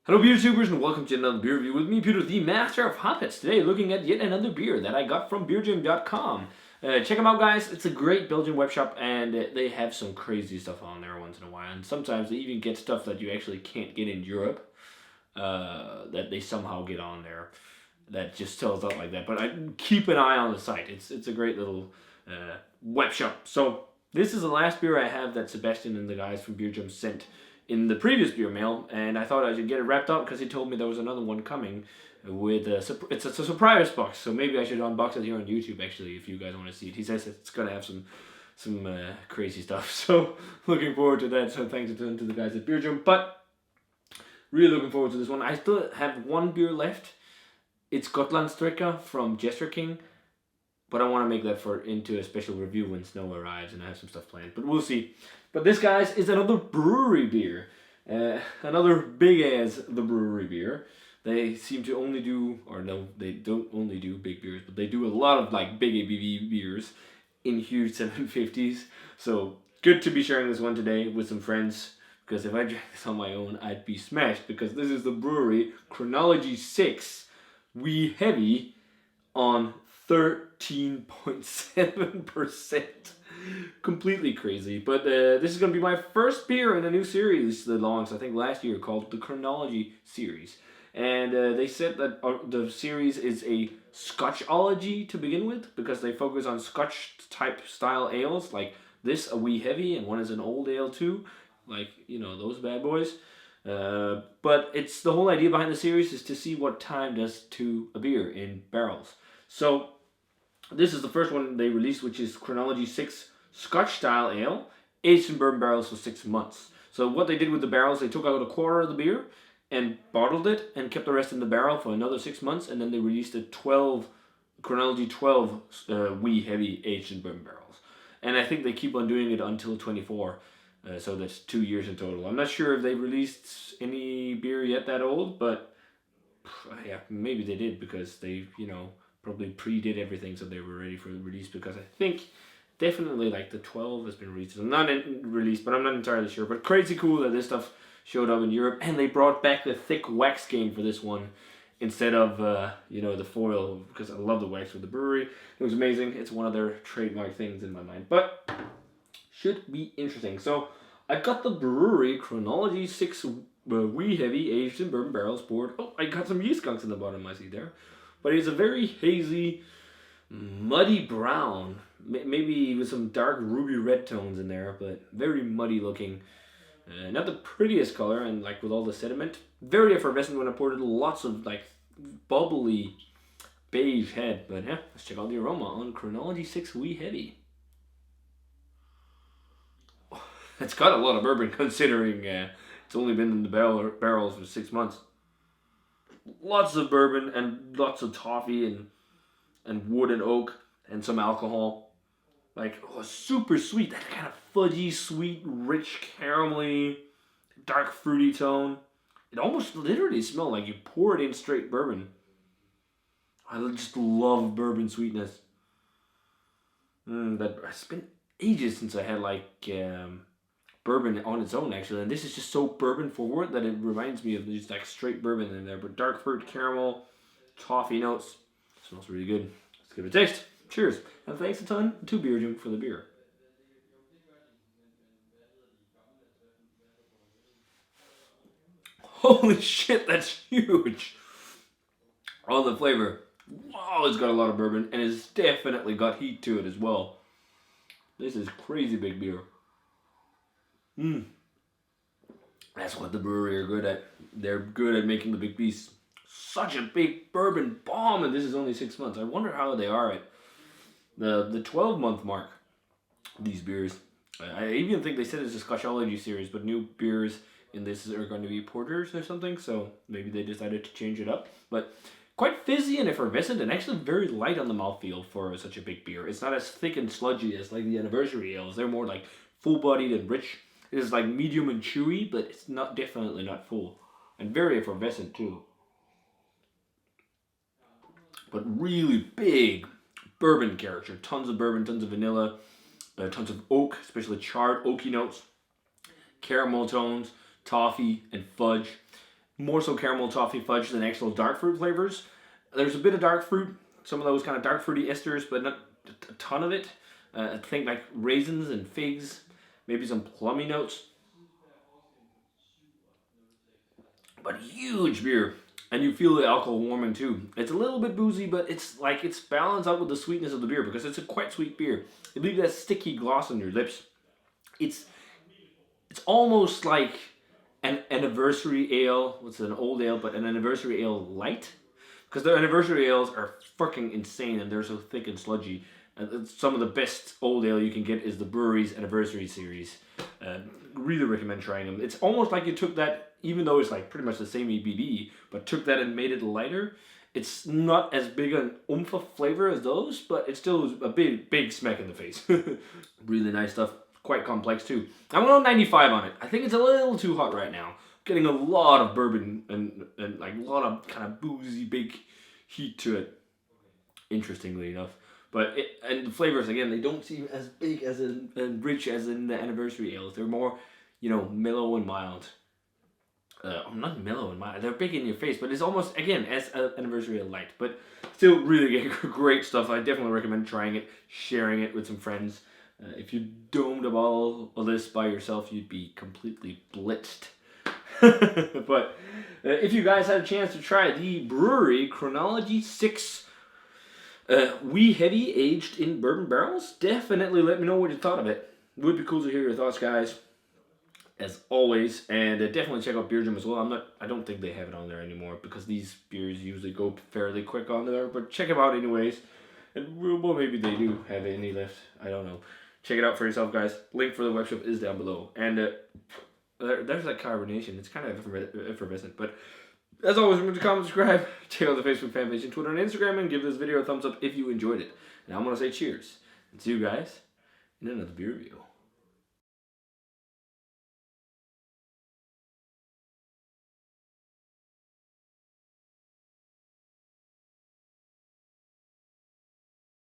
Hello beer tubers and welcome to another beer review with me, Peter, the master of hoppets. Today looking at yet another beer that I got from beergym.com. Check them out, guys. It's a great Belgian web shop and they have some crazy stuff on there once in a while. And sometimes they even get stuff that you actually can't get in Europe that they somehow get on there that just sells out like that. But I keep an eye on the site. It's a great little web shop. So this is the last beer I have that Sebastian and the guys from Beergym sent in the previous beer mail, and I thought I should get it wrapped up because he told me there was another one coming with it's a surprise box, so maybe I should unbox it here on YouTube actually if you guys want to see it. He says it's gonna have some crazy stuff, so looking forward to that. So thanks to the guys at Beergym, but really looking forward to this one. I still have one beer left. It's Gotlandstrika from Jester King, but I want to make that into a special review when snow arrives and I have some stuff planned. But we'll see. But this, guys, is another brewery beer. Another big ass the brewery beer. They seem to only do, or no, they don't only do big beers, but they do a lot of like big ABV beers in huge 750s. So good to be sharing this one today with some friends. Because if I drank this on my own, I'd be smashed. Because this is the Bruery Chronology 6 Wee Heavy on 13.7%. Completely crazy. But this is going to be my first beer in a new series that launched, I think, last year called the Chronology series. And they said that the series is a Scotchology to begin with because they focus on Scotch type style ales like this, a wee heavy, and one is an old ale too. Like, you know, those bad boys. But it's the whole idea behind the series is to see what time does to a beer in barrels. So this is the first one they released, which is Chronology 6 Scotch style ale, aged in bourbon barrels for 6 months. So what they did with the barrels, they took out a quarter of the beer and bottled it and kept the rest in the barrel for another 6 months, and then they released a Chronology 12 wee heavy aged in bourbon barrels. And I think they keep on doing it until 24. So that's 2 years in total. I'm not sure if they released any beer yet that old, but yeah, maybe they did because they, probably pre-did everything so they were ready for the release, because I think definitely like the 12 has been released. I'm not released, but I'm not entirely sure. But crazy cool that this stuff showed up in Europe, and they brought back the thick wax game for this one instead of the foil, because I love the wax with the brewery. It was amazing. It's one of their trademark things in my mind, but should be interesting. So I got the Brewery Chronology 6 wee heavy aged in bourbon barrels poured. Oh, I got some yeast skunks in the bottom, I see there. But it's a very hazy, muddy brown, maybe with some dark ruby red tones in there, but very muddy looking. Not the prettiest color, and like with all the sediment, very effervescent when I poured it. Lots of like bubbly beige head. But yeah, let's check out the aroma on Chronology 6 Wee Heavy. It's got a lot of bourbon considering it's only been in the barrels for 6 months. Lots of bourbon and lots of toffee and wood and oak and some alcohol. Like, super sweet. That kind of fudgy, sweet, rich, caramelly, dark fruity tone. It almost literally smells like you pour it in straight bourbon. I just love bourbon sweetness. It's been ages since I had bourbon on its own, actually, and this is just so bourbon forward that it reminds me of just like straight bourbon in there, but dark fruit, caramel, toffee notes. It smells really good. Let's give it a taste. Cheers, and thanks a ton to Beergym for the beer. Holy shit, that's huge. Oh, the flavor. Wow, it's got a lot of bourbon, and it's definitely got heat to it as well. This is crazy big beer. That's what the brewery are good at. They're good at making the big beast. Such a big bourbon bomb, and this is only 6 months. I wonder how they are at the 12-month mark, these beers. I even think they said it's a Scotchology series, but new beers in this are going to be porters or something, so maybe they decided to change it up. But quite fizzy and effervescent, and actually very light on the mouthfeel for such a big beer. It's not as thick and sludgy as like the anniversary ales. They're more like full-bodied and rich. It is like medium and chewy, but it's definitely not full. And very effervescent too. But really big bourbon character. Tons of bourbon, tons of vanilla, tons of oak, especially charred oaky notes, caramel tones, toffee, and fudge. more so caramel, toffee, fudge than actual dark fruit flavors. There's a bit of dark fruit, some of those kind of dark fruity esters, but not a ton of it. I think like raisins and figs, maybe some plummy notes. But huge beer. And you feel the alcohol warming too. It's a little bit boozy, but it's balanced out with the sweetness of the beer because it's a quite sweet beer. It leaves that sticky gloss on your lips. It's it's almost like an anniversary ale. What's an old ale, but an anniversary ale light? Because their anniversary ales are fucking insane and they're so thick and sludgy. Some of the best old ale you can get is the Brewery's Anniversary series. Really recommend trying them. It's almost like you took that, even though it's like pretty much the same ABV, but took that and made it lighter. It's not as big an oomph of flavor as those, but it's still a big smack in the face. Really nice stuff. Quite complex too. I'm going 95 on it. I think it's a little too hot right now. Getting a lot of bourbon and like a lot of kind of boozy big heat to it. Interestingly enough. But and the flavors again, they don't seem as big as and rich as in the anniversary ales. They're more, mellow and mild. Not mellow and mild. They're big in your face, but it's almost again as an anniversary ale light. But still, really great stuff. I definitely recommend trying it, sharing it with some friends. If you domed a bottle of this by yourself, you'd be completely blitzed. But if you guys had a chance to try the Bruery Chronology 6. Wee Heavy aged in bourbon barrels. Definitely let me know what you thought of it. Would be cool to hear your thoughts, guys. As always, and definitely check out Beer Gym as well. I don't think they have it on there anymore because these beers usually go fairly quick on there. But check them out anyways. And well, maybe they do have any left. I don't know. Check it out for yourself, guys. Link for the webshop is down below. And there's that carbonation. It's kind of effervescent, but. As always, remember to comment, subscribe, check out the Facebook fan page and Twitter and Instagram, and give this video a thumbs up if you enjoyed it. Now I'm going to say cheers, and see you guys in another beer review.